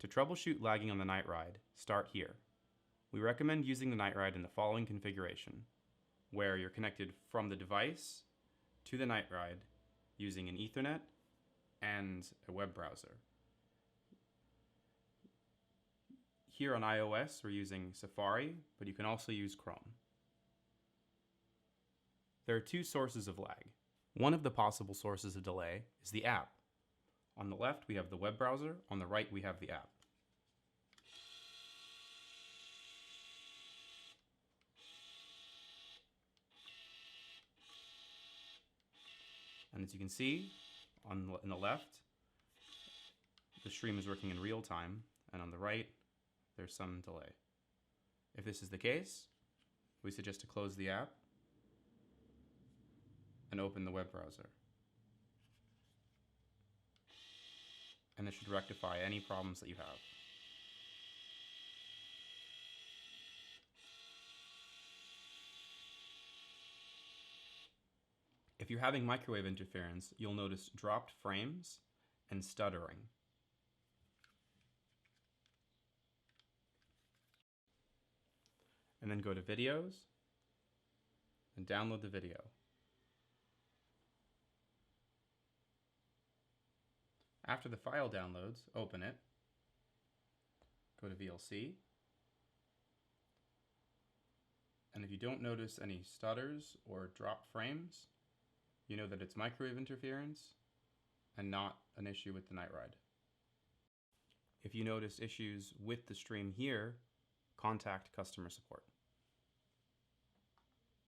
To troubleshoot lagging on the NightRide, start here. We recommend using the NightRide in the following configuration, where you're connected from the device to the NightRide using an Ethernet and a web browser. Here on iOS, we're using Safari, but you can also use Chrome. There are two sources of lag. One of the possible sources of delay is the app. On the left, we have the web browser. On the right, we have the app. And as you can see, in the left, the stream is working in real time, and on the right, there's some delay. If this is the case, we suggest to close the app and open the web browser. And this should rectify any problems that you have. If you're having microwave interference, you'll notice dropped frames and stuttering. And then go to Videos and download the video. After the file downloads, open it, go to VLC, and if you don't notice any stutters or dropped frames, you know that it's microwave interference and not an issue with the NightRide. If you notice issues with the stream here, contact customer support.